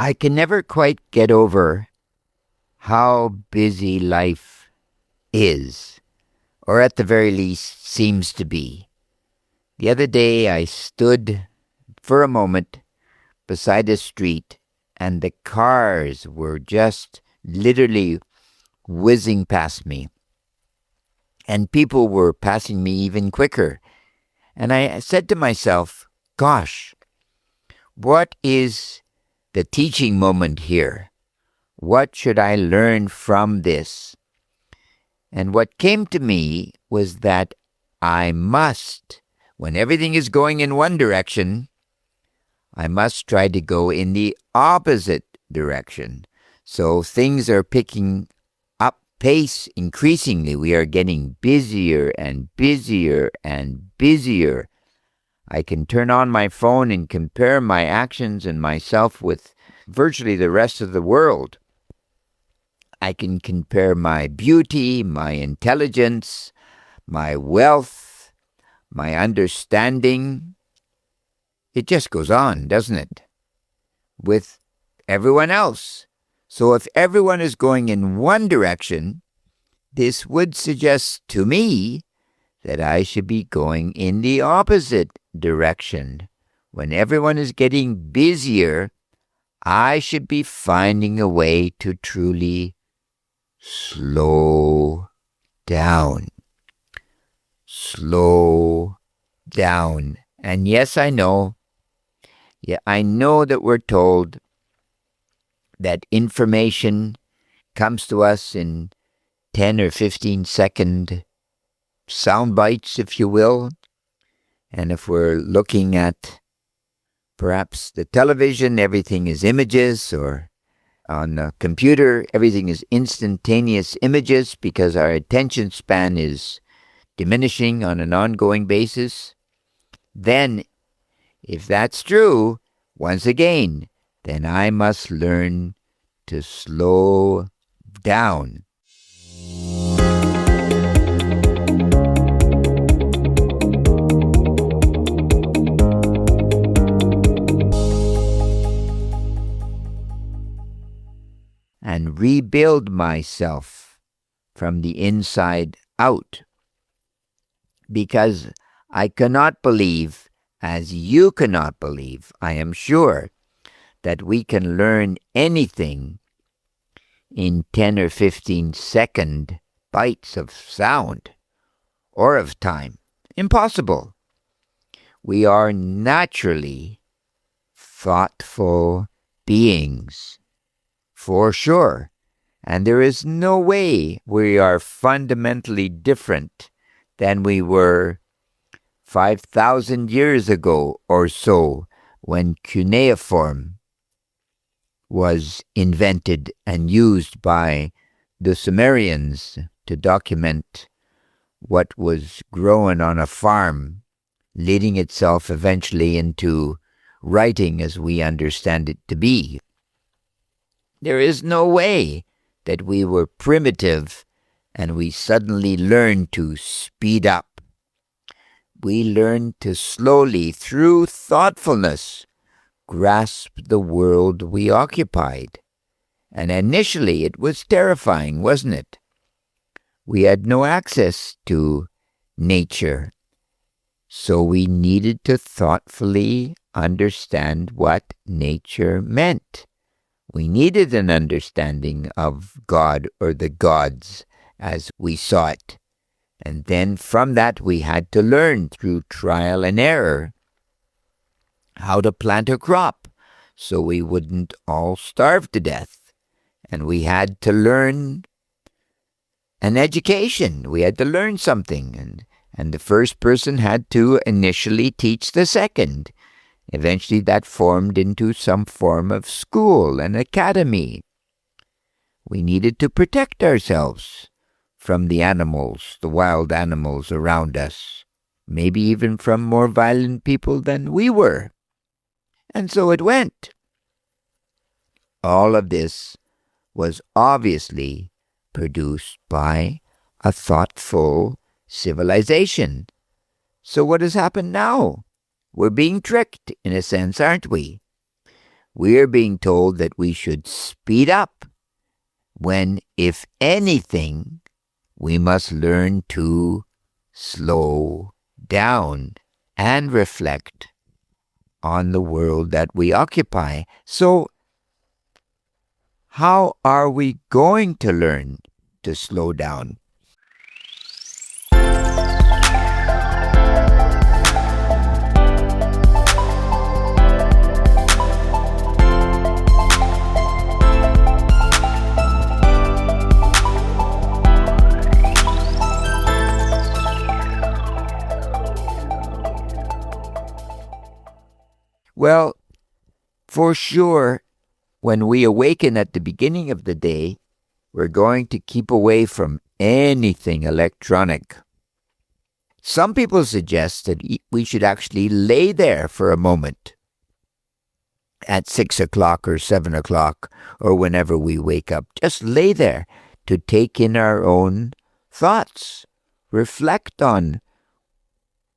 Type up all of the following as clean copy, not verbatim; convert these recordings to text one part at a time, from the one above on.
I can never quite get over how busy life is, or at the very least seems to be. The other day I stood for a moment beside a street and the cars were just literally whizzing past me. And people were passing me even quicker. And I said to myself, gosh, what is the teaching moment here? What should I learn from this? And what came to me was that I must, when everything is going in one direction, I must try to go in the opposite direction. So things are picking up pace increasingly. We are getting busier and busier and busier. I can turn on my phone and compare my actions and myself with virtually the rest of the world. I can compare my beauty, my intelligence, my wealth, my understanding. It just goes on, doesn't it? With everyone else. So if everyone is going in one direction, this would suggest to me that I should be going in the opposite direction. When everyone is getting busier, I should be finding a way to truly slow down. Slow down. And yes, I know that we're told that information comes to us in 10 or 15-second sound bites, if you will. And if we're looking at perhaps the television, everything is images, or on the computer, everything is instantaneous images because our attention span is diminishing on an ongoing basis. Then, if that's true, once again, then I must learn to slow down. And rebuild myself from the inside out. Because I cannot believe, as you cannot believe, I am sure, that we can learn anything in 10 or 15-second bites of sound or of time. Impossible. We are naturally thoughtful beings. For sure. And there is no way we are fundamentally different than we were 5,000 years ago or so when cuneiform was invented and used by the Sumerians to document what was grown on a farm, leading itself eventually into writing as we understand it to be. There is no way that we were primitive and we suddenly learned to speed up. We learned to slowly, through thoughtfulness, grasp the world we occupied. And initially it was terrifying, wasn't it? We had no access to nature, so we needed to thoughtfully understand what nature meant. We needed an understanding of God or the gods as we saw it. And then from that we had to learn through trial and error how to plant a crop so we wouldn't all starve to death. And we had to learn an education. We had to learn something. And the first person had to initially teach the second. Eventually that formed into some form of school and academy. We needed to protect ourselves from the animals, the wild animals around us, maybe even from more violent people than we were. And so it went. All of this was obviously produced by a thoughtful civilization. So what has happened now? We're being tricked, in a sense, aren't we? we're being told that we should speed up, when, if anything, we must learn to slow down and reflect on the world that we occupy. So, how are we going to learn to slow down? Well, for sure, when we awaken at the beginning of the day, we're going to keep away from anything electronic. Some people suggest that we should actually lay there for a moment at 6 o'clock or 7 o'clock or whenever we wake up. Just lay there to take in our own thoughts, reflect on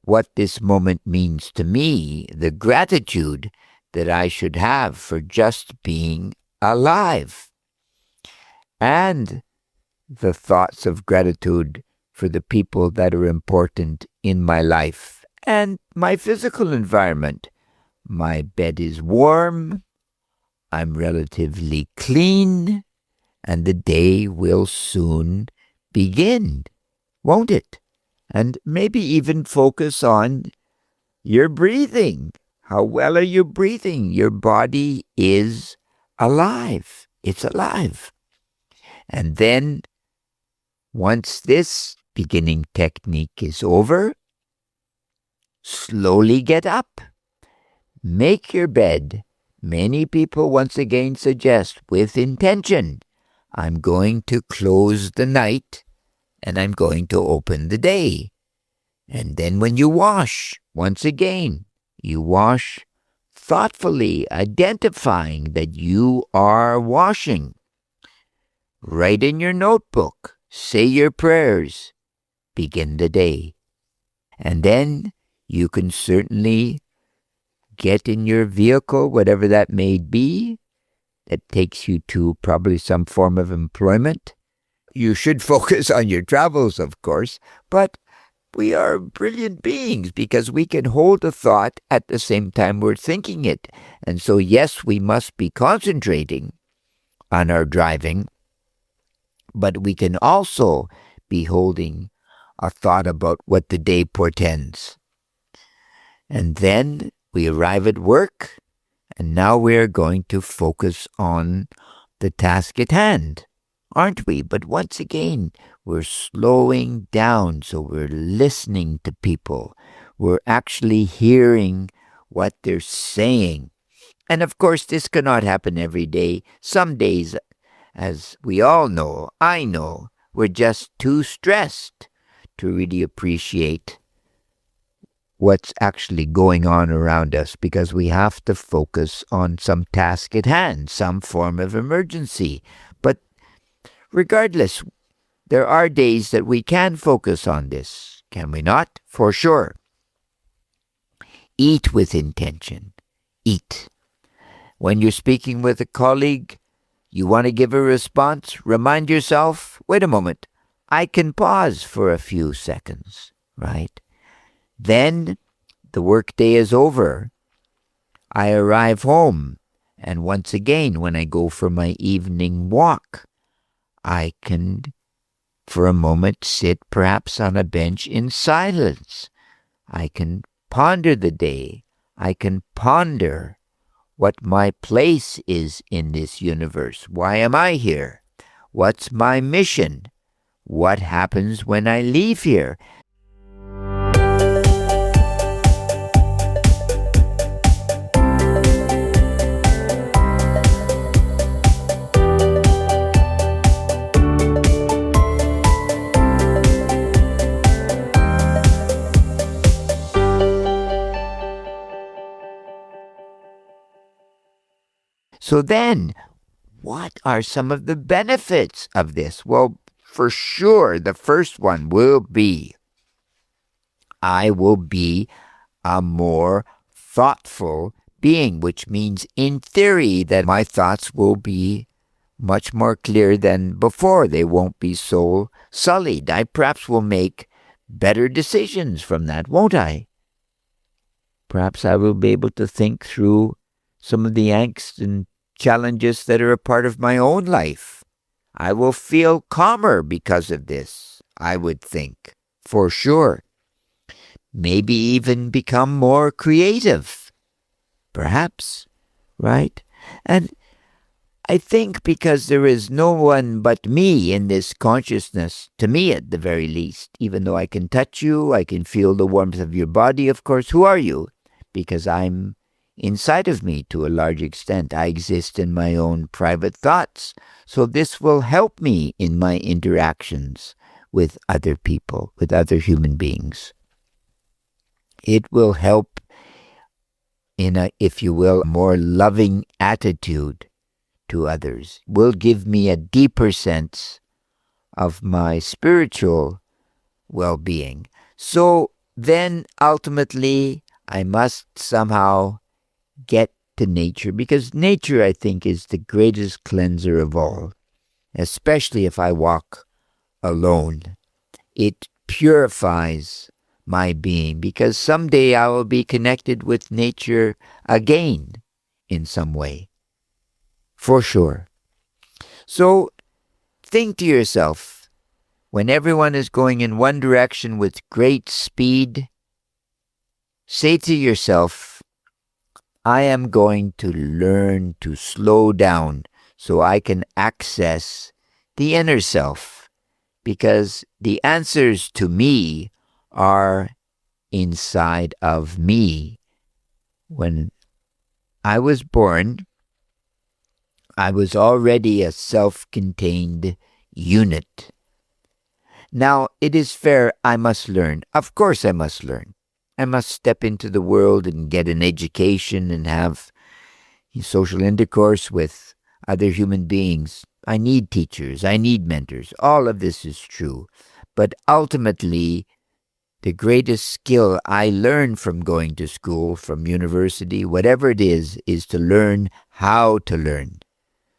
what this moment means to me, the gratitude that I should have for just being alive, and the thoughts of gratitude for the people that are important in my life and my physical environment. My bed is warm, I'm relatively clean, and the day will soon begin, won't it? And maybe even focus on your breathing. How well are you breathing? Your body is alive. It's alive. And then, once this beginning technique is over, slowly get up. Make your bed. Many people once again suggest, with intention, I'm going to close the night and I'm going to open the day. And then when you wash, once again, you wash thoughtfully, identifying that you are washing. Write in your notebook, say your prayers, begin the day. And then you can certainly get in your vehicle, whatever that may be, that takes you to probably some form of employment. You should focus on your travels, of course, but we are brilliant beings because we can hold a thought at the same time we're thinking it. And so, yes, we must be concentrating on our driving, but we can also be holding a thought about what the day portends. And then we arrive at work, and now we're going to focus on the task at hand, aren't we? But once again, we're slowing down, so we're listening to people. We're actually hearing what they're saying. And of course, this cannot happen every day. Some days, as we all know, I know, we're just too stressed to really appreciate what's actually going on around us, because we have to focus on some task at hand, some form of emergency. But regardless, there are days that we can focus on this, can we not? For sure. Eat with intention. Eat. When you're speaking with a colleague, you want to give a response, remind yourself, wait a moment, I can pause for a few seconds, right? Then the workday is over. I arrive home, and once again, when I go for my evening walk, I can, for a moment, sit perhaps on a bench in silence. I can ponder the day. I can ponder what my place is in this universe. Why am I here? What's my mission? What happens when I leave here? So then, what are some of the benefits of this? Well, for sure, the first one will be, I will be a more thoughtful being, which means in theory that my thoughts will be much more clear than before. They won't be so sullied. I perhaps will make better decisions from that, won't I? Perhaps I will be able to think through some of the angst and challenges that are a part of my own life. I will feel calmer because of this, I would think, for sure. Maybe even become more creative, perhaps, right? And I think because there is no one but me in this consciousness, to me at the very least, even though I can touch you, I can feel the warmth of your body, of course. Who are you? Because I'm inside of me to a large extent. I exist in my own private thoughts. So this will help me in my interactions with other people, with other human beings. It will help in a, if you will, more loving attitude to others. Will give me a deeper sense of my spiritual well-being. So then ultimately I must somehow get to nature, because nature, I think, is the greatest cleanser of all, especially if I walk alone. It purifies my being, because someday I will be connected with nature again in some way, for sure. So think to yourself, when everyone is going in one direction with great speed, say to yourself, I am going to learn to slow down so I can access the inner self, because the answers to me are inside of me. When I was born, I was already a self-contained unit. Now, it is fair, I must learn. Of course I must learn. I must step into the world and get an education and have social intercourse with other human beings. I need teachers. I need mentors. All of this is true. But ultimately, the greatest skill I learn from going to school, from university, whatever it is to learn how to learn,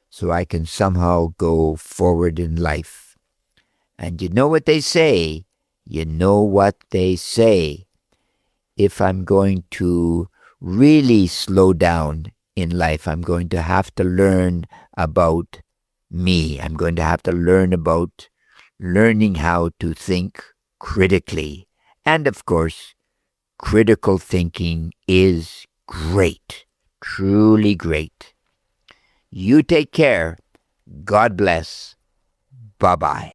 so I can somehow go forward in life. And you know what they say? You know what they say. If I'm going to really slow down in life, I'm going to have to learn about me. I'm going to have to learn about learning how to think critically. And of course, critical thinking is great, truly great. You take care. God bless. Bye-bye.